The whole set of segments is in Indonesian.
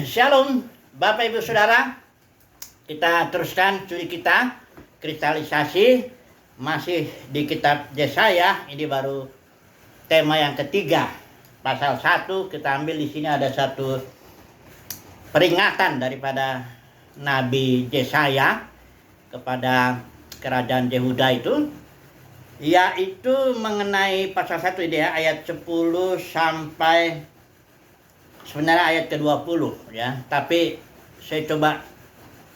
Shalom Bapak Ibu Saudara. Kita teruskan studi kita kristalisasi masih di kitab Yesaya. Ini baru tema yang ketiga. Pasal 1 kita ambil di sini ada satu peringatan daripada Nabi Yesaya kepada kerajaan Yehuda itu, yaitu mengenai pasal 1 ini ya, ayat 10 sampai sebenarnya ayat ke-20 ya. Tapi saya coba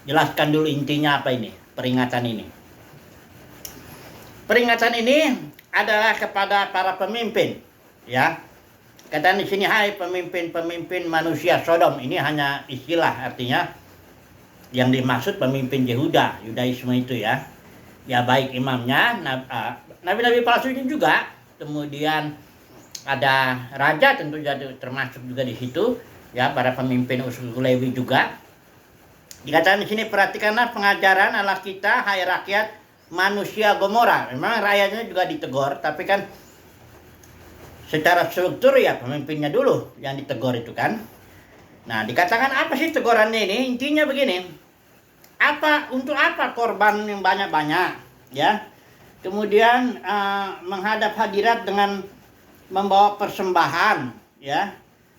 jelaskan dulu intinya apa ini, peringatan ini. Peringatan ini adalah kepada para pemimpin ya. Kata di sini, hai pemimpin-pemimpin manusia Sodom. Ini hanya istilah, artinya yang dimaksud pemimpin Yehuda, Yudaisme itu ya. Ya baik imamnya, nabi-nabi palsu ini juga. Kemudian ada raja tentu jadi termasuk juga di situ ya, para pemimpin usul Lewi juga. Dikatakan di sini, perhatikanlah pengajaran Allah kita, hai rakyat manusia Gomora. Memang rakyatnya juga ditegur, tapi kan secara struktur ya pemimpinnya dulu yang ditegur itu kan. Nah, dikatakan apa sih tegurannya ini? Intinya begini, untuk apa korban yang banyak-banyak ya, kemudian menghadap hadirat dengan membawa persembahan ya,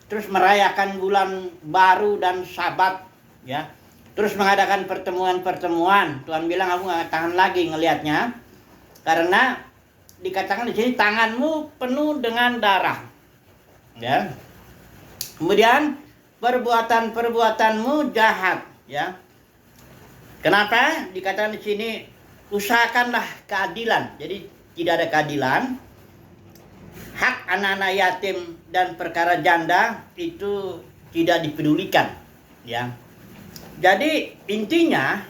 terus merayakan bulan baru dan Sabat ya, terus mengadakan pertemuan-pertemuan. Tuhan bilang, aku nggak tahan lagi ngelihatnya, karena dikatakan di sini tanganmu penuh dengan darah ya. Kemudian perbuatanmu jahat ya. Kenapa? Dikatakan di sini, usahakanlah keadilan. Jadi tidak ada keadilan. Hak anak-anak yatim dan perkara janda itu tidak dipedulikan ya. Jadi intinya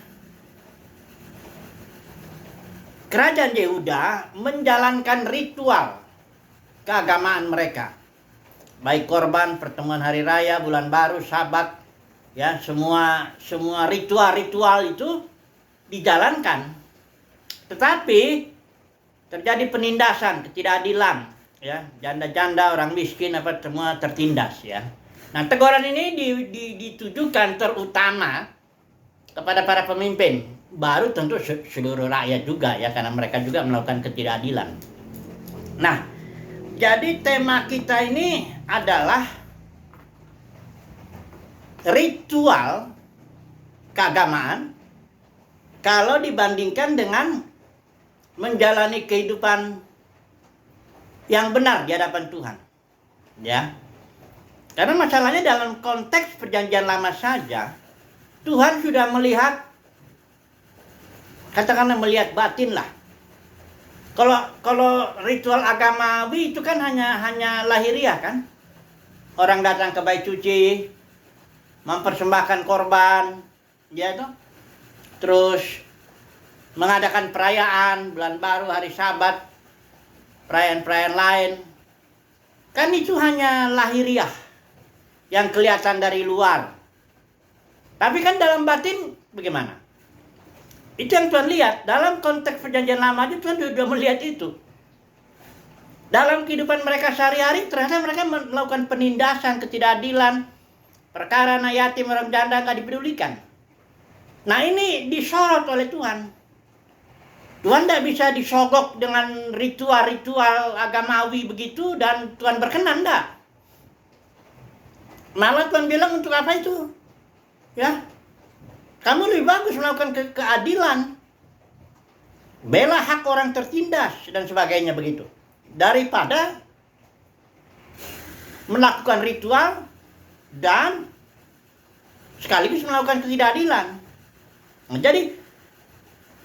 kerajaan Yehuda menjalankan ritual keagamaan mereka, baik korban, pertemuan hari raya, bulan baru, Sabat ya, semua ritual itu dijalankan. Tetapi terjadi penindasan, ketidakadilan ya, janda-janda, orang miskin apa semua tertindas ya. Nah, teguran ini ditujukan terutama kepada para pemimpin, baru tentu seluruh rakyat juga ya, karena mereka juga melakukan ketidakadilan. Nah, jadi tema kita ini adalah ritual keagamaan kalau dibandingkan dengan menjalani kehidupan yang benar di hadapan Tuhan ya. Karena masalahnya dalam konteks perjanjian lama saja, Tuhan sudah melihat, katakanlah melihat batin lah. Kalau ritual agamawi itu kan hanya lahiriah kan. Orang datang ke bait suci, mempersembahkan korban, ya itu. Terus mengadakan perayaan, bulan baru, hari Sabat, perayaan-perayaan lain. Kan itu hanya lahiriah yang kelihatan dari luar. Tapi kan dalam batin bagaimana? Itu yang Tuhan lihat. Dalam konteks perjanjian lama itu Tuhan sudah melihat itu. Dalam kehidupan mereka sehari-hari ternyata mereka melakukan penindasan, ketidakadilan, perkara anak yatim, orang janda nggak dipedulikan. Nah, ini disorot oleh Tuhan. Tuhan tidak bisa disogok dengan ritual-ritual agamawi begitu dan Tuhan berkenan, enggak. Malah Tuhan bilang, untuk apa itu? Ya, kamu lebih bagus melakukan keadilan, bela hak orang tertindas dan sebagainya begitu, daripada melakukan ritual dan sekaligus melakukan ketidakadilan. Nah, jadi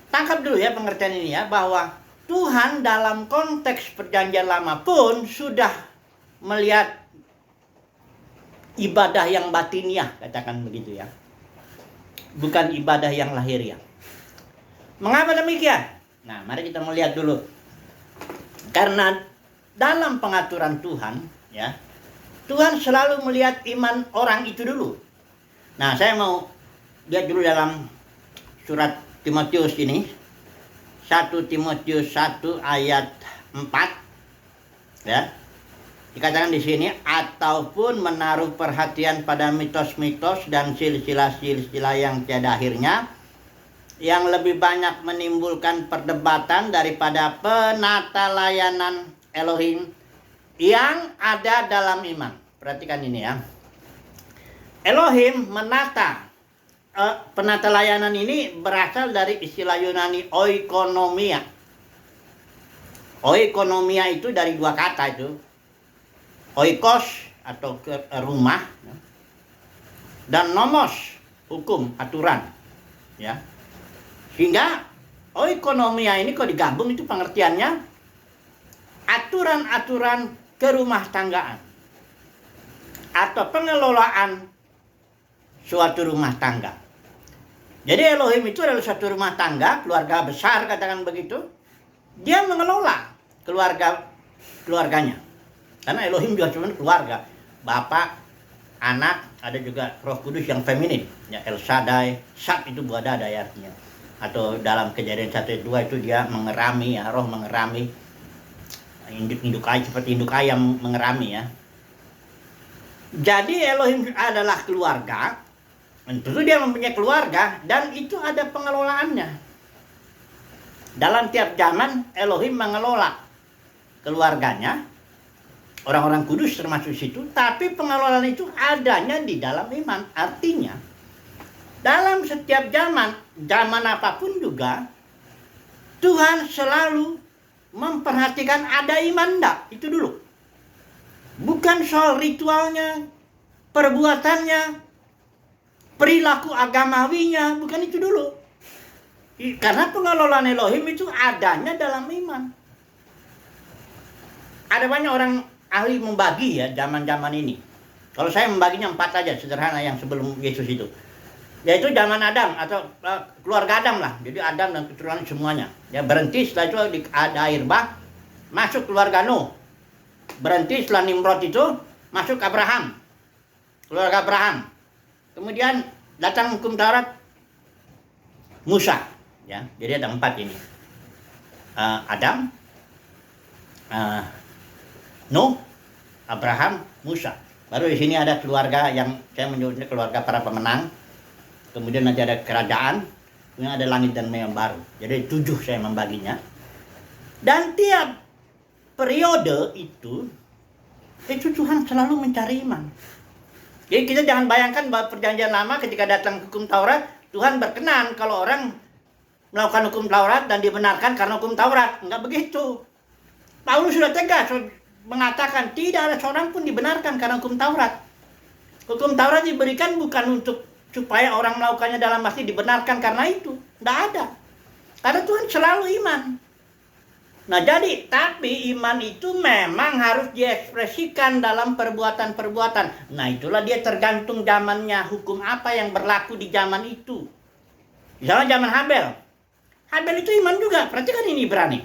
tangkap dulu ya pengertian ini ya, bahwa Tuhan dalam konteks perjanjian lama pun sudah melihat ibadah yang batiniah, katakan begitu ya, bukan ibadah yang lahiriah. Mengapa demikian? Nah, mari kita melihat dulu. Karena dalam pengaturan Tuhan ya, Tuhan selalu melihat iman orang itu dulu. Nah, saya mau lihat dulu dalam surat Timotius ini, 1 Timotius 1 ayat 4 ya. Dikatakan di sini ataupun menaruh perhatian pada mitos-mitos dan silsilah-silsilah yang tiada akhirnya yang lebih banyak menimbulkan perdebatan daripada penata layanan Elohim yang ada dalam iman. Perhatikan ini ya. Elohim menata penata layanan ini berasal dari istilah Yunani oikonomia. Oikonomia itu dari dua kata itu. Oikos atau rumah dan nomos hukum aturan ya. Sehingga oikonomia ini kalau digabung itu pengertiannya aturan-aturan kerumah tanggaan atau pengelolaan suatu rumah tangga. Jadi Elohim itu adalah suatu rumah tangga, keluarga besar katakan begitu. Dia mengelola keluarganya. Karena Elohim juga cuma keluarga, bapak, anak, ada juga Roh Kudus yang feminin, ya El Shaddai, Sat itu Buadadai artinya. Atau dalam Kejadian 1:2 itu dia mengerami, ya, roh mengerami, induk ayam seperti induk ayam mengerami ya. Jadi Elohim adalah keluarga, tentu dia mempunyai keluarga dan itu ada pengelolaannya. Dalam tiap zaman Elohim mengelola keluarganya. Orang-orang kudus termasuk situ, tapi pengelolaan itu adanya di dalam iman. Artinya, dalam setiap zaman apapun juga, Tuhan selalu memperhatikan ada iman enggak, itu dulu. Bukan soal ritualnya, perbuatannya, perilaku agamawinya, bukan itu dulu. Karena pengelolaan Elohim itu adanya dalam iman. Ada banyak orang ahli membagi ya zaman-zaman ini. Kalau saya membaginya 4 aja sederhana yang sebelum Yesus itu. Yaitu zaman Adam atau keluarga Adam lah. Jadi Adam dan keturunan semuanya. Ya berhenti setelah itu ada air bah, masuk keluarga Nuh. Berhenti setelah Nimrod itu masuk Abraham. Keluarga Abraham. Kemudian datang hukum Taurat Musa, ya. Jadi ada 4 ini. Adam, Nuh, Abraham, Musa. Baru di sini ada keluarga yang saya menyebutnya keluarga para pemenang. Kemudian nanti ada kerajaan, kemudian ada langit dan bumi yang baru. Jadi 7 saya membaginya. Dan tiap periode itu Tuhan selalu mencari iman. Jadi kita jangan bayangkan bahwa perjanjian lama ketika datang hukum Taurat, Tuhan berkenan kalau orang melakukan hukum Taurat dan dibenarkan karena hukum Taurat. Enggak begitu. Paulus sudah tegas mengatakan tidak ada seorang pun dibenarkan karena hukum Taurat. Hukum Taurat diberikan bukan untuk supaya orang melakukannya dalam arti dibenarkan karena itu. Tidak ada. Karena Tuhan selalu iman. Nah jadi, tapi iman itu memang harus diekspresikan dalam perbuatan-perbuatan. Nah itulah dia tergantung zamannya, hukum apa yang berlaku di zaman itu. Misalnya zaman Habel. Habel itu iman juga, perhatikan ini berani.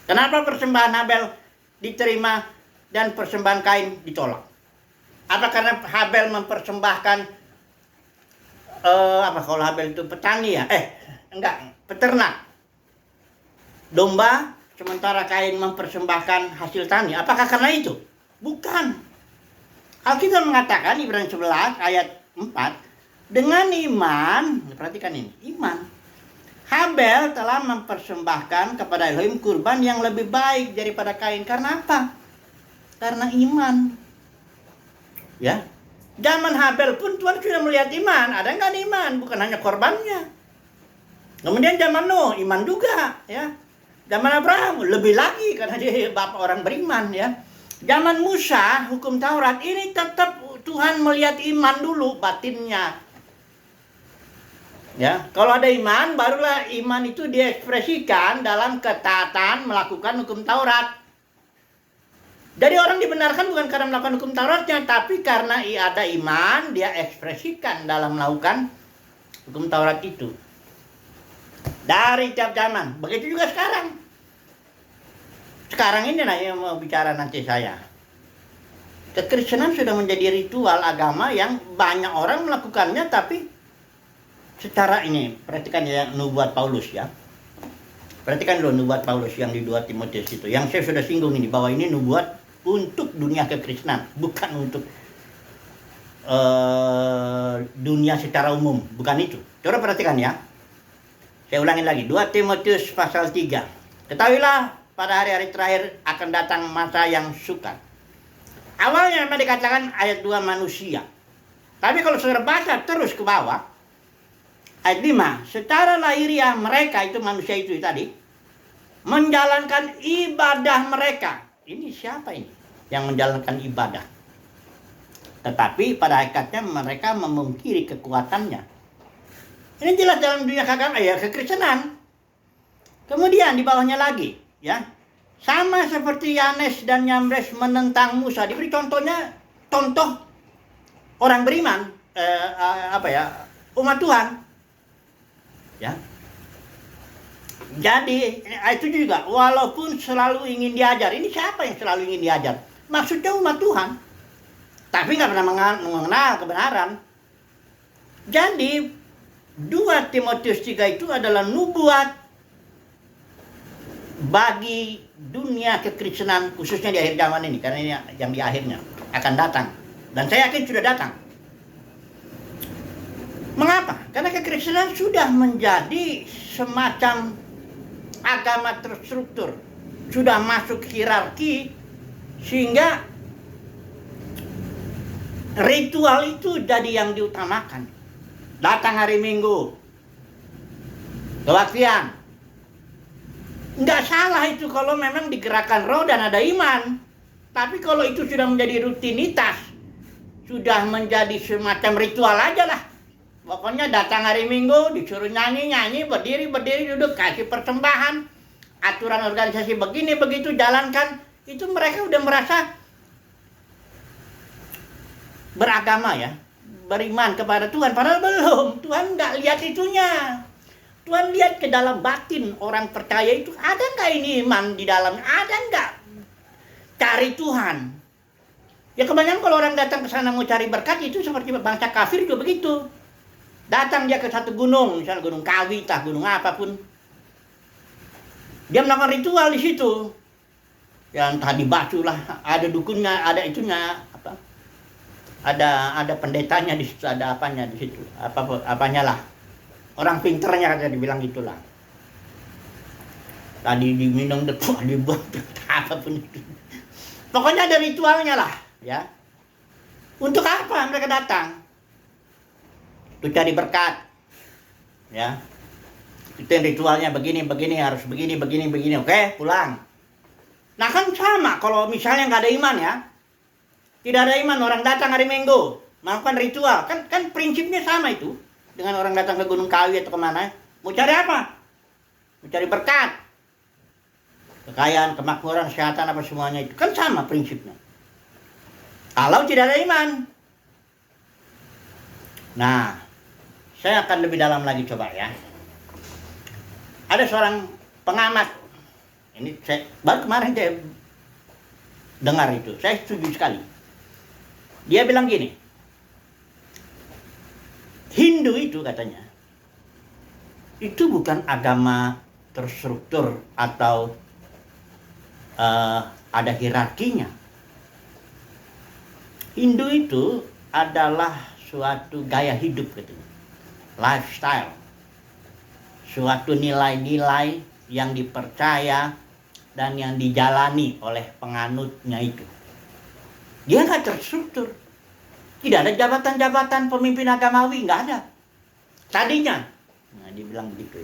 Kenapa persembahan Habel diterima dan persembahan Kain ditolak? Apa karena Habel mempersembahkan kalau Habel itu petani ya? Peternak. Domba, sementara Kain mempersembahkan hasil tani. Apakah karena itu? Bukan. Alkitab mengatakan Ibrani 11 ayat 4, dengan iman, perhatikan ini, iman. Habel telah mempersembahkan kepada Elohim kurban yang lebih baik daripada Kain. Karena apa? Karena iman. Ya. Zaman Habel pun Tuhan sudah melihat iman. Ada nggak iman? Bukan hanya korbannya. Kemudian zaman Nuh, iman juga. Ya. Zaman Abraham, lebih lagi karena dia bapak orang beriman. Ya. Zaman Musa, hukum Taurat, ini tetap Tuhan melihat iman dulu, batinnya. Ya, kalau ada iman, barulah iman itu diekspresikan dalam ketaatan melakukan hukum Taurat. Jadi orang dibenarkan bukan karena melakukan hukum Tauratnya, tapi karena ada iman, dia ekspresikan dalam melakukan hukum Taurat itu. Dari tiap zaman. Begitu juga sekarang. Sekarang ini yang mau bicara nanti saya. Kekristenan sudah menjadi ritual agama yang banyak orang melakukannya, tapi secara ini, perhatikan ya nubuat Paulus ya. Perhatikan dulu nubuat Paulus yang di 2 Timotius itu. Yang saya sudah singgung ini, bahwa ini nubuat untuk dunia kekristenan, bukan untuk dunia secara umum, bukan itu. Coba perhatikan ya. Saya ulangin lagi, 2 Timotius pasal 3. Ketahuilah pada hari-hari terakhir akan datang masa yang sukar. Awalnya memang dikatakan ayat 2 manusia. Tapi kalau saudara baca terus ke bawah, ayat 5, secara lahiriah mereka, itu manusia itu tadi, menjalankan ibadah mereka. Ini siapa ini yang menjalankan ibadah? Tetapi pada hakikatnya mereka memungkiri kekuatannya. Ini jelas dalam dunia agama ya, kekristenan. Kemudian di bawahnya lagi, ya. Sama seperti Yanes dan Yambres menentang Musa. Diberi contohnya, contoh orang beriman, umat Tuhan. Ya. Jadi itu juga, walaupun selalu ingin diajar. Ini siapa yang selalu ingin diajar? Maksudnya umat Tuhan. Tapi nggak pernah mengenal kebenaran. Jadi 2 Timotius 3 itu adalah nubuat bagi dunia kekristenan, khususnya di akhir zaman ini, karena ini yang di akhirnya akan datang, dan saya yakin sudah datang. Mengapa? Karena kekristenan sudah menjadi semacam agama terstruktur, sudah masuk hierarki, sehingga ritual itu jadi yang diutamakan. Datang hari Minggu, kebaktian. Nggak salah itu kalau memang digerakkan roh dan ada iman. Tapi kalau itu sudah menjadi rutinitas, sudah menjadi semacam ritual aja lah. Pokoknya datang hari Minggu, disuruh nyanyi-nyanyi, berdiri, duduk, kasih persembahan. Aturan organisasi begini, begitu, jalankan. Itu mereka udah merasa beragama ya. Beriman kepada Tuhan, padahal belum. Tuhan nggak lihat itunya. Tuhan lihat ke dalam batin orang percaya itu, ada nggak ini iman di dalam, ada nggak cari Tuhan. Ya kebanyakan kalau orang datang ke sana mau cari berkat, itu seperti bangsa kafir juga begitu. Datang dia ke satu gunung, misalnya gunung Kawi, gunung apapun, dia melakukan ritual di situ. Yang tadi batu lah, ada dukunnya, ada itunya. Ada pendetanya di situ, ada apanya di situ, apanya lah, orang pinternya kan dibilang gitulah. Tadi diminum detuk, dibuang apapun itu. Pokoknya ada ritualnya lah, ya. Untuk apa mereka datang? Untuk cari berkat, ya. Itu yang ritualnya begini, harus begini, oke, pulang. Nah kan sama kalau misalnya nggak ada iman ya. Tidak ada iman, orang datang hari Minggu, melakukan ritual. Kan prinsipnya sama itu. Dengan orang datang ke Gunung Kawi atau kemana. Mau cari apa? Mau cari berkat. Kekayaan, kemakmuran, kesehatan, apa semuanya itu. Kan sama prinsipnya. Kalau tidak ada iman. Nah, saya akan lebih dalam lagi coba ya. Ada seorang pengamat. Ini saya baru kemarin saya dengar itu. Saya setuju sekali. Dia bilang gini, Hindu itu katanya, itu bukan agama terstruktur atau ada hierarkinya. Hindu itu adalah suatu gaya hidup katanya, lifestyle, suatu nilai-nilai yang dipercaya dan yang dijalani oleh penganutnya itu. Dia nggak terstruktur. Tidak ada jabatan-jabatan pemimpin agamawi, nggak ada. Tadinya. Nah, dia bilang begitu.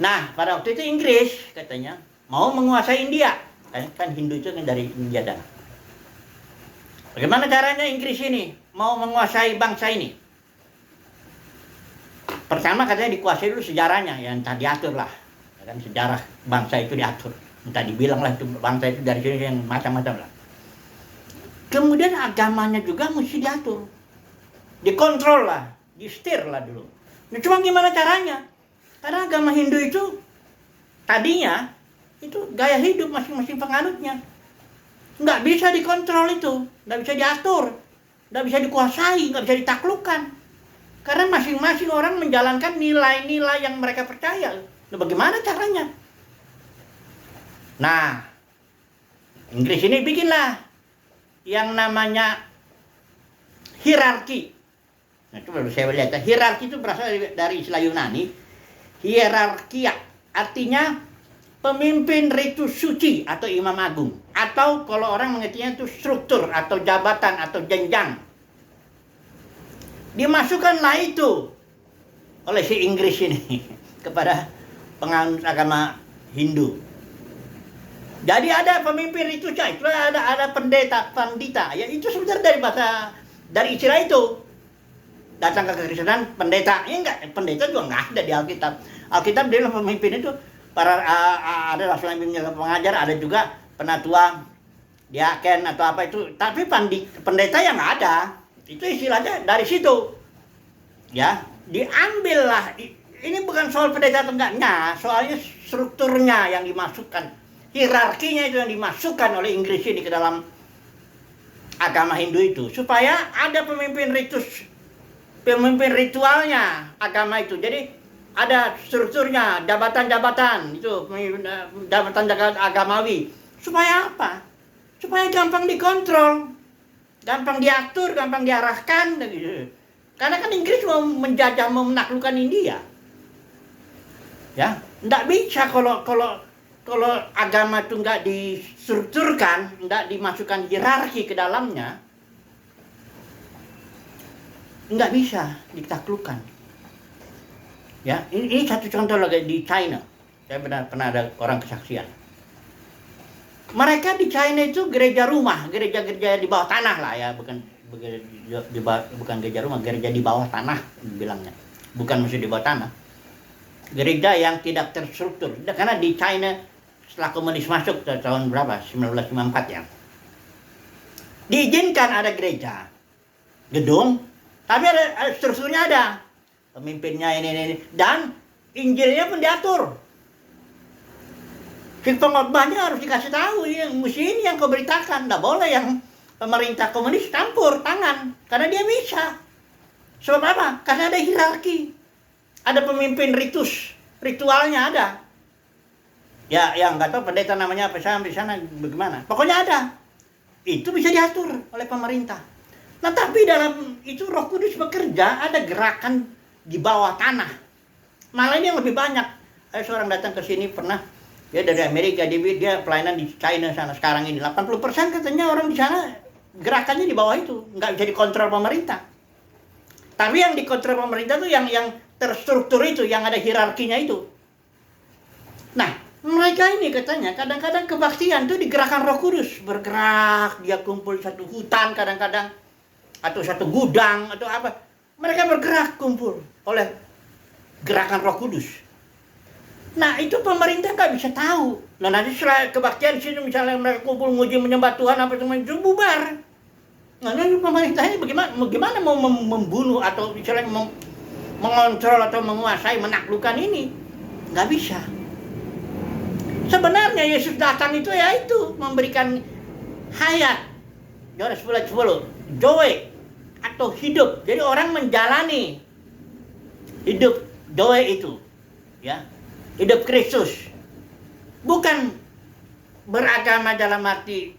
Nah, pada waktu itu Inggris katanya mau menguasai India. Kan Hindu itu kan dari India dah. Bagaimana caranya Inggris ini mau menguasai bangsa ini? Pertama katanya dikuasai dulu sejarahnya, yang tadi diatur lah. Kan sejarah bangsa itu diatur. Entah dibilang lah itu bangsa itu dari sini yang macam-macam lah. Kemudian agamanya juga mesti diatur, dikontrol lah, disetir lah dulu. Nah, cuma gimana caranya? Karena agama Hindu itu tadinya itu gaya hidup masing-masing penganutnya. Nggak bisa dikontrol itu, nggak bisa diatur, nggak bisa dikuasai, nggak bisa ditaklukkan. Karena masing-masing orang menjalankan nilai-nilai yang mereka percaya. Nah, bagaimana caranya? Nah, Inggris ini bikinlah yang namanya hierarki. Nah, itu baru saya lihat. Hierarki itu berasal dari istilah Yunani. Hierarkia artinya pemimpin ritu suci atau imam agung. Atau kalau orang mengertinya itu struktur atau jabatan atau jenjang. Dimasukkanlah itu oleh si Inggris ini kepada penganut agama Hindu. Jadi ada pemimpin ritu suci, itu ada pendeta, pandita. Ya itu sebenarnya dari istilah itu. Datang ke Kekristenan pendeta, ya enggak, pendeta juga enggak ada di Alkitab. Alkitab dia pemimpin itu para ada rasul yang pengajar, ada juga penatua, diaken atau apa itu. Tapi pendeta yang enggak ada. Itu istilahnya dari situ. Ya, diambillah. Ini bukan soal pendeta atau enggaknya, soalnya strukturnya yang dimasukkan, hierarkinya itu yang dimasukkan oleh Inggris ini ke dalam agama Hindu itu, supaya ada pemimpin ritualnya agama itu. Jadi ada strukturnya, jabatan-jabatan itu, jabatan agamawi. Supaya apa? Supaya gampang dikontrol, gampang diatur, gampang diarahkan. Karena kan Inggris mau menjajah, mau menaklukkan India. Ya, nggak bisa kalau agama itu nggak distrukturkan, nggak dimasukkan hierarki ke dalamnya, nggak bisa ditaklukkan. Ya, ini satu contoh lagi di China. Saya pernah ada orang kesaksian. Mereka di China itu gereja rumah, gereja di bawah tanah lah ya, bukan gereja rumah, gereja di bawah tanah bilangnya. Bukan mesti di bawah tanah. Gereja yang tidak terstruktur. Karena di China setelah komunis masuk tahun berapa? 1954 ya. Diizinkan ada gereja, gedung, tapi ada strukturnya ada. Pemimpinnya ini. Dan Injilnya pun diatur. Si pengkhotbahnya harus dikasih tahu, ini yang kau beritakan. Nggak boleh yang pemerintah komunis campur tangan. Karena dia bisa. Sebab apa? Karena ada hierarki. Ada pemimpin ritualnya ada. Ya, yang nggak tahu pendeta namanya apa di sana bagaimana. Pokoknya ada. Itu bisa diatur oleh pemerintah. Nah, tapi dalam itu Roh Kudus bekerja, ada gerakan di bawah tanah. Malah ini yang lebih banyak. Ada seorang datang ke sini pernah, dia dari Amerika, dia pelayanan di China sana sekarang ini. 80% katanya orang di sana gerakannya di bawah itu, nggak bisa dikontrol pemerintah. Tapi yang dikontrol pemerintah tuh yang terstruktur itu, yang ada hierarkinya itu. Nah, mereka ini katanya kadang-kadang kebaktian tuh digerakkan Roh Kudus, bergerak, dia kumpul satu hutan kadang-kadang atau satu gudang atau apa. Mereka bergerak kumpul oleh gerakan Roh Kudus. Nah, itu pemerintah nggak bisa tahu. Nah, nanti setelah kebaktian sini misalnya mereka kumpul nguji menyembah Tuhan apa itu bubar. Nah, nanti pemerintahnya bagaimana mau membunuh atau misalnya mengontrol atau menguasai, menaklukkan ini? Nggak bisa. Sebenarnya Yesus datang itu ya itu memberikan hayat. Yohanes 10:10, joy atau hidup. Jadi orang menjalani hidup joy itu, ya. Hidup Kristus. Bukan beragama dalam arti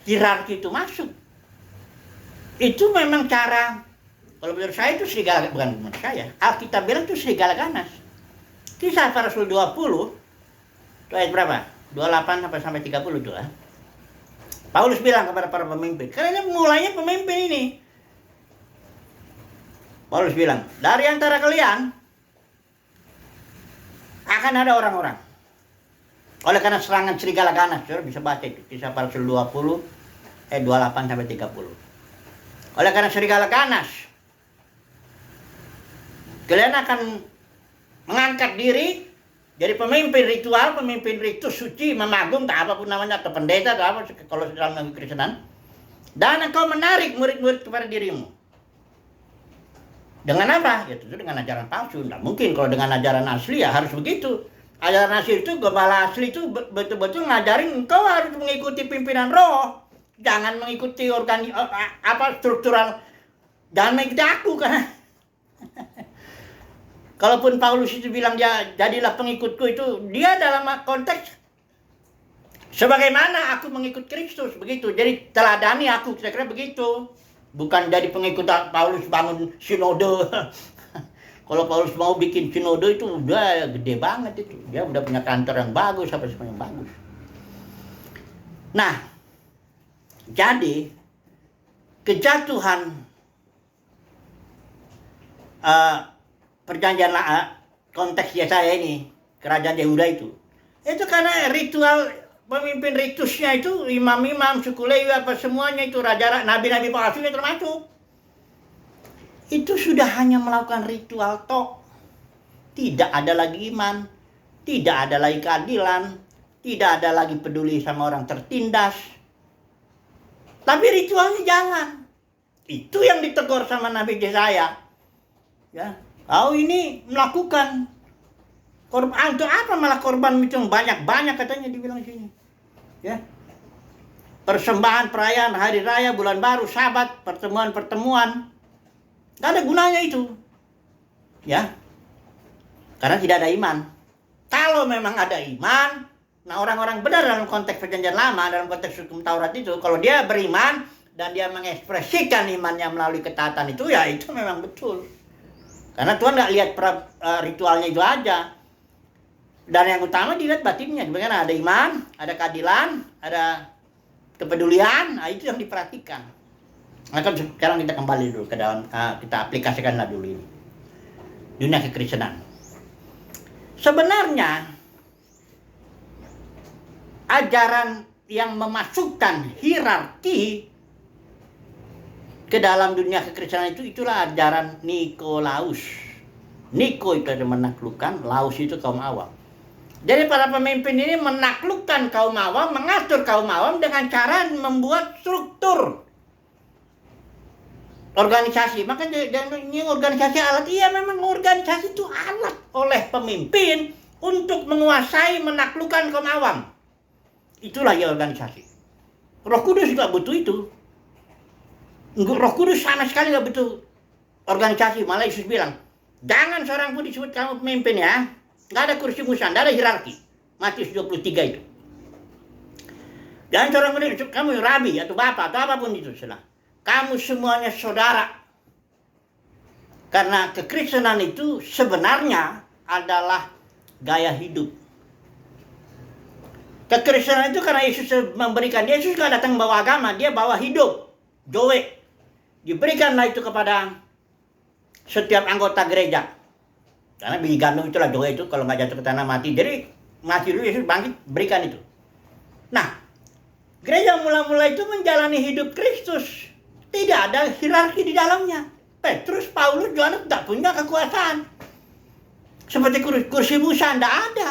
hierarki itu masuk. Itu memang cara, kalau menurut saya itu serigala, bukan menurut saya, Alkitab bilang itu serigala ganas. Kisah para Rasul 20, itu ayat berapa? 28 sampai 30 itu lah. Paulus bilang kepada para pemimpin, karena mulainya pemimpin ini. Paulus bilang, dari antara kalian akan ada orang-orang. Oleh karena serangan serigala ganas, saudara bisa baca itu, kisah para Rasul 20, ayat 28 sampai 30. Oleh karena serigala ganas, kalian akan mengangkat diri jadi pemimpin ritual, pemimpin ritus suci, memagung, tak apapun namanya, atau pendeta, atau apa, kalau dalam negeri Kristenan. Dan engkau menarik murid-murid kepada dirimu. Dengan apa? Ya tentu dengan ajaran palsu. Tidak mungkin kalau dengan ajaran asli ya harus begitu. Ajaran asli itu, gembala asli itu betul-betul ngajarin engkau harus mengikuti pimpinan roh. Jangan mengikuti struktural. Jangan mengikuti aku karena kalaupun Paulus itu bilang dia jadilah pengikutku, itu dia dalam konteks Sebagaimana aku mengikut Kristus, begitu. Jadi teladani aku, kira-kira begitu. Bukan jadi pengikut Paulus bangun sinode. Kalau Paulus mau bikin sinode itu udah gede banget itu. Dia udah punya kantor yang bagus, apa semua yang bagus. Nah, jadi kejatuhan perjanjian konteks Yesaya ini, kerajaan Yehuda itu karena ritual pemimpin ritusnya itu, imam-imam, suku Lewi, apa semuanya itu, raja, nabi-nabi palsunya termasuk. Itu sudah hanya melakukan ritual tok. Tidak ada lagi iman, tidak ada lagi keadilan, tidak ada lagi peduli sama orang tertindas. Tapi ritualnya jalan. Itu yang ditegur sama Nabi Yesaya. Ya, kau ini melakukan korban, untuk apa malah korban itu banyak-banyak katanya dibilang sini. Ya. Persembahan, perayaan, hari raya, bulan baru, sabat, pertemuan-pertemuan. Gak ada gunanya itu. Ya. Karena tidak ada iman. Kalau memang ada iman, nah orang-orang benar dalam konteks perjanjian lama, dalam konteks hukum Taurat itu, kalau dia beriman dan dia mengekspresikan imannya melalui ketaatan itu, ya itu memang betul. Karena Tuhan gak lihat ritualnya itu aja. Dan yang utama dilihat batinnya. Bagaimana ada iman, ada keadilan, ada kepedulian. Nah, itu yang diperhatikan. Maka sekarang kita kembali dulu ke dalam, kita aplikasikanlah dulu ini. Dunia kekristenan. Sebenarnya ajaran yang memasukkan hierarki ke dalam dunia kekristenan itulah ajaran Nikolaus. Niko itu ada menaklukkan, Laus itu kaum awam. Jadi para pemimpin ini menaklukkan kaum awam, mengatur kaum awam dengan cara membuat struktur organisasi. Maka ini organisasi alat, iya memang organisasi itu alat oleh pemimpin untuk menguasai, menaklukkan kaum awam. Itulah ya organisasi. Roh Kudus juga butuh itu. Roh Kudus sama sekali gak butuh organisasi. Malah Yesus bilang, jangan seorang pun disebut kamu pemimpin ya. Gak ada kursi musan, gak ada hierarki. Matius 23 itu. Jangan seorang pun disebut kamu rabi atau bapak atau apapun itu. Kamu semuanya saudara. Karena kekristenan itu sebenarnya adalah gaya hidup. Kekristenan itu karena Yesus memberikan. Yesus gak datang bawa agama, dia bawa hidup. Joe. Diberikanlah itu kepada setiap anggota gereja. Karena biji gandum itulah Joe itu, kalau nggak jatuh ke tanah mati. Jadi mati dulu, Yesus bangkit, berikan itu. Nah, gereja mula-mula itu menjalani hidup Kristus. Tidak ada hierarki di dalamnya. Petrus, Paulus, Yohanes tidak punya kekuasaan. Seperti kursi Musa, tidak ada.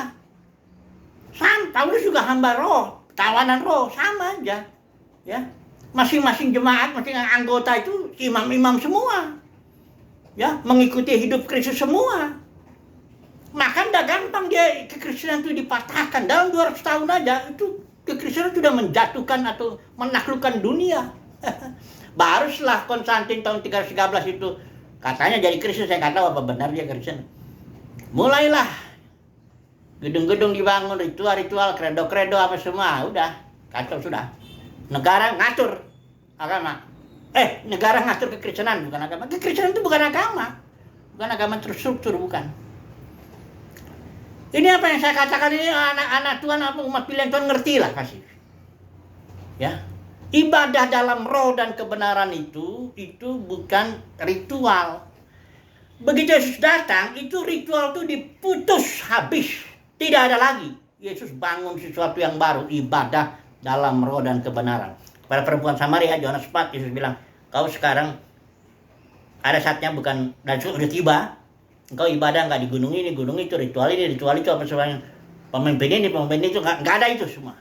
Paulus juga hamba roh, tawanan roh, sama aja. Ya. Masing-masing jemaat, masing-masing anggota itu imam-imam semua. Ya, mengikuti hidup Kristus semua. Maka tidak gampang dia kekristenan itu dipatahkan. Dalam 200 tahun aja itu kekristenan sudah menjatuhkan atau menaklukkan dunia. Baru setelah Konstantin tahun 313 itu katanya jadi Kristen, saya nggak tahu apa benar dia Kristen. Mulailah gedung-gedung dibangun, ritual-ritual, kredo-kredo apa semua, udah kacau sudah. Negara ngatur agama. Negara ngatur kekristenan, bukan agama. Kekristenan itu bukan agama. Bukan agama terstruktur, bukan. Ini apa yang saya katakan ini, anak-anak Tuhan, apa umat pilihan Tuhan ngerti lah kasih. Ya. Ibadah dalam roh dan kebenaran itu bukan ritual. Begitu Yesus datang, itu ritual itu diputus habis. Tidak ada lagi. Yesus bangun sesuatu yang baru, ibadah dalam roh dan kebenaran. Pada perempuan Samaria, Yohanes 4, Yesus bilang, kau sekarang ada saatnya bukan, dan sudah tiba, engkau ibadah nggak di gunung ini, gunung itu, ritual ini, ritual itu, apa semuanya. Pemimpin ini, pemimpin itu, nggak ada itu semua.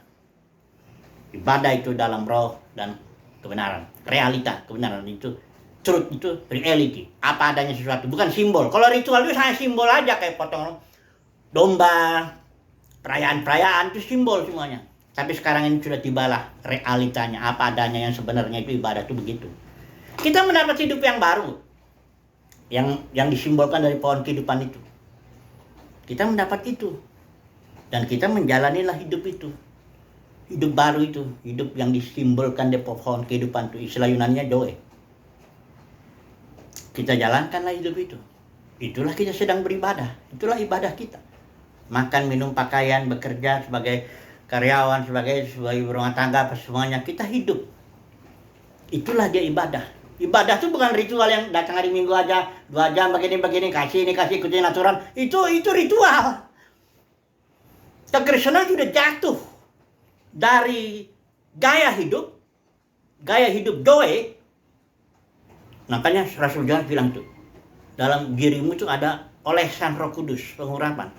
Ibadah itu dalam roh dan kebenaran. Realita, kebenaran itu, truth itu, reality. Apa adanya sesuatu, bukan simbol. Kalau ritual itu hanya simbol aja, kayak potong domba, perayaan-perayaan, itu simbol semuanya. Tapi sekarang ini sudah tibalah realitanya, apa adanya yang sebenarnya itu ibadah itu begitu. Kita mendapat hidup yang baru, yang disimbolkan dari pohon kehidupan itu. Kita mendapat itu, dan kita menjalanilah hidup itu. Hidup baru itu, hidup yang disimbolkan di pohon kehidupan itu, istilah Yunaninya Zoe. Kita jalankanlah hidup itu. Itulah kita sedang beribadah. Itulah ibadah kita. Makan, minum, pakaian, bekerja sebagai karyawan, sebagai rumah tangga, apa semuanya. Kita hidup. Itulah dia ibadah. Ibadah itu bukan ritual yang datang hari Minggu aja, 2 jam begini-begini, kasih ikutin aturan. Itu ritual. Kekristenan sudah jatuh dari gaya hidup Zoe. Makanya Rasul Yohanes bilang tuh, dalam dirimu itu ada olesan Roh Kudus, pengurapan.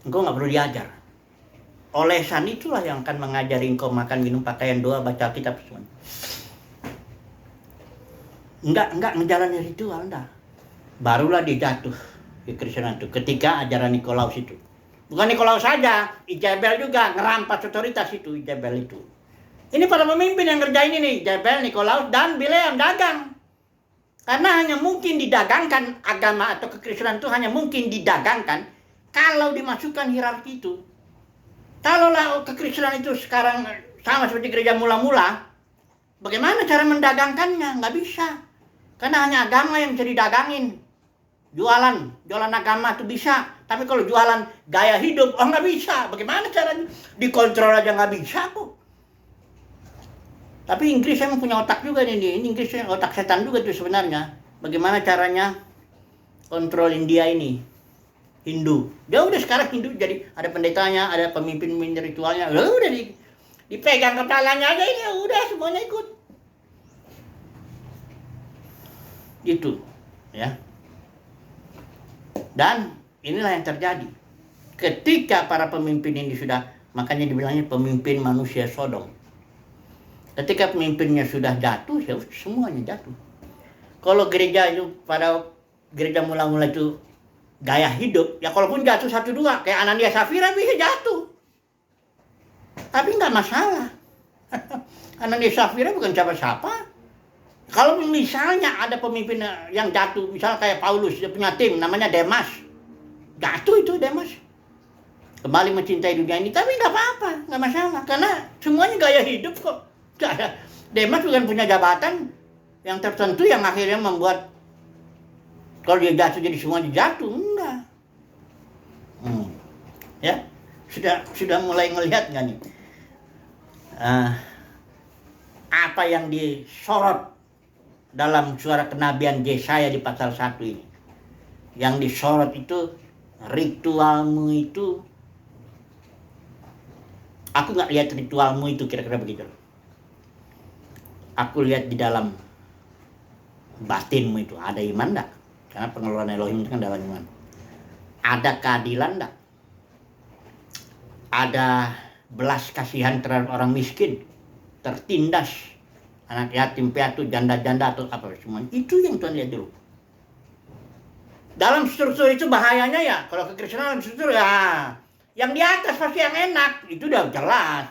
Engkau nggak perlu diajar. Olesan itulah yang akan mengajari engkau makan, minum, pakaian, doa, baca kitab semuanya. Enggak menjalani ritual, enggak. Barulah dia jatuh di Kristenan itu ketika ajaran Nikolaus itu. Bukan Nikolaus saja, Izabel juga ngerampas otoritas itu, Izabel itu. Ini para pemimpin yang ngerjain ini, Izabel, Nikolaus, dan Bileam dagang. Karena hanya mungkin didagangkan agama atau kekristenan itu hanya mungkin didagangkan kalau dimasukkan hierarki itu. Kalaulah kekristenan itu sekarang sama seperti gereja mula-mula, bagaimana cara mendagangkannya? Nggak bisa. Karena hanya agama yang bisa didagangin. Jualan agama itu bisa. Tapi kalau jualan gaya hidup, nggak bisa. Bagaimana caranya? Dikontrol aja nggak bisa kok. Tapi Inggris emang punya otak juga nih. Ini Inggris otak setan juga tuh sebenarnya. Bagaimana caranya kontrol India ini? Hindu. Dia udah sekarang Hindu jadi ada pendetanya, ada pemimpin ritualnya. Udah dipegang kepalanya aja ini, udah semuanya ikut. Gitu, ya. Dan inilah yang terjadi. Ketika para pemimpin ini sudah, makanya dibilangnya pemimpin manusia Sodom. Ketika pemimpinnya sudah jatuh, ya semuanya jatuh. Kalau gereja itu, pada gereja mula-mula itu gaya hidup, ya kalaupun jatuh 1-2, kayak Anania Safira bisa jatuh. Tapi nggak masalah. Anania Safira bukan siapa-siapa. Kalau misalnya ada pemimpin yang jatuh, misalnya kayak Paulus, dia punya tim, namanya Demas. Jatuh itu Demas. Kembali mencintai dunia ini, tapi nggak apa-apa, nggak masalah. Karena semuanya gaya hidup kok. Demas bukan punya jabatan yang tertentu yang akhirnya membuat kalau dia jatuh jadi semuanya jatuh, enggak. Ya, sudah mulai ngelihat nggak nih apa yang disorot dalam suara kenabian Yesaya di pasal 1 ini. Yang disorot itu ritualmu itu. Aku nggak lihat ritualmu itu kira-kira begitu. Aku lihat di dalam batinmu itu ada iman enggak? Karena pengeluaran Elohim itu kan dalam iman. Ada keadilan enggak? Ada belas kasihan terhadap orang miskin, tertindas, anak yatim piatu, janda-janda atau apa semuanya. Itu yang Tuhan lihat dulu. Dalam struktur itu bahayanya ya, kalau kekristenan dalam struktur ya, yang di atas pasti yang enak, itu udah jelas.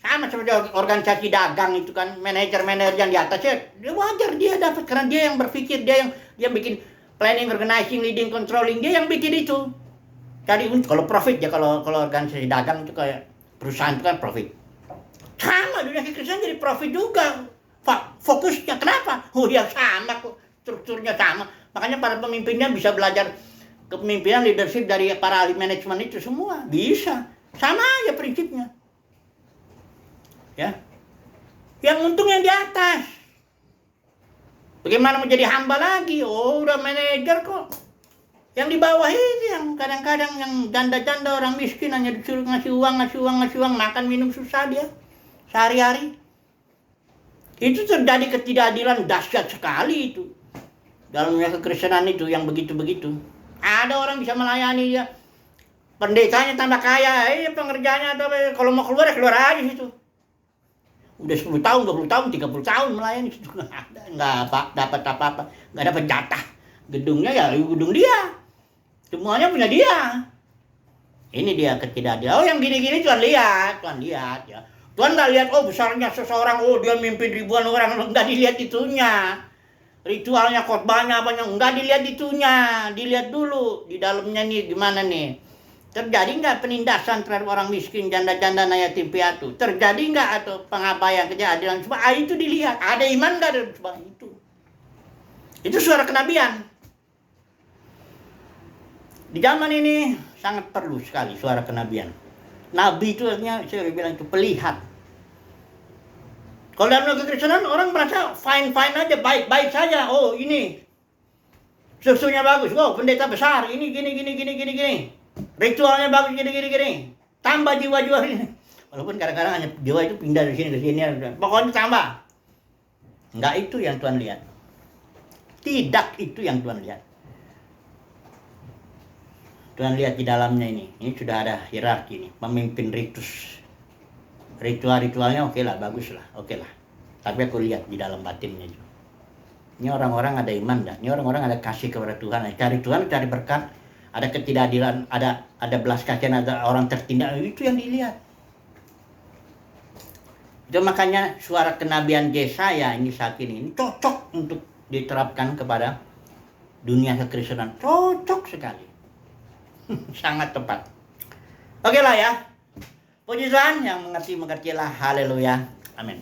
Sama seperti organisasi dagang itu kan, manajer-manajer yang di atas ya, dia wajar dia dapat karena dia yang berpikir, dia yang bikin planning, organizing, leading, controlling, dia yang bikin itu. Jadi kalau profit ya, kalau organisasi dagang itu kayak perusahaan itu kan profit. Sama dunia kekristenan jadi profit juga. Fokusnya kenapa? Oh ya sama kok, strukturnya sama. Makanya para pemimpinnya bisa belajar kepemimpinan, leadership dari para ahli manajemen itu semua bisa. Sama aja prinsipnya. Ya, yang untung yang di atas. Bagaimana menjadi hamba lagi? Oh, udah manajer kok. Yang di bawah ini yang kadang-kadang yang janda-janda orang miskin hanya disuruh ngasih uang, makan minum susah dia sehari-hari. Itu terjadi ketidakadilan dahsyat sekali itu. Dalam kekristenan itu yang begitu-begitu. Ada orang bisa melayani dia. Pendetanya tambah kaya, pengerjanya kalau mau keluar ya keluar aja situ. Udah 10 tahun, 20 tahun, 30 tahun melayani situ. Nggak dapat apa-apa, nggak dapat jatah. Gedungnya ya gedung dia. Semuanya punya dia. Ini dia ketidakadilan. Oh yang gini-gini Tuhan lihat ya. Tuhan nggak lihat besarnya seseorang, dia mimpin ribuan orang, nggak dilihat itunya. Ritualnya, khotbahnya, apanya, nggak dilihat itunya. Dilihat dulu di dalamnya nih gimana nih. Terjadi nggak penindasan terhadap orang miskin, janda-janda, yatim piatu? Terjadi nggak atau pengabaian, kejahatan? Cuma itu dilihat. Ada iman nggak dalam semua itu? Itu suara kenabian. Di zaman ini sangat perlu sekali suara kenabian. Nabi itu artinya saya bilang itu pelihat. Kalau dalam kekristenan orang merasa fine-fine aja, baik-baik saja. Oh ini susunya bagus. Oh pendeta besar. Ini gini. Ritualnya bagus gini. Tambah jiwa-jiwa ini. Walaupun kadang-kadang hanya jiwa itu pindah dari sini ke sini. Pokoknya tambah. Enggak itu yang Tuhan lihat. Tidak itu yang Tuhan lihat. Tuhan lihat di dalamnya ini sudah ada hierarki nih, pemimpin ritus. Ritual-ritualnya oke lah, bagus lah, oke lah. Tapi aku lihat di dalam batinnya juga. Ini orang-orang ada iman dah. Ini orang-orang ada kasih kepada Tuhan. Cari Tuhan, cari berkat. Ada ketidakadilan, ada belas kasihan, ada orang tertindak. Itu yang dilihat. Itu makanya suara kenabian Yesaya ini saat ini cocok untuk diterapkan kepada dunia kekristenan. Cocok sekali. Sangat tepat. Oke lah ya. Puji Tuhan, yang mengerti-mengertilah. Haleluya. Amin.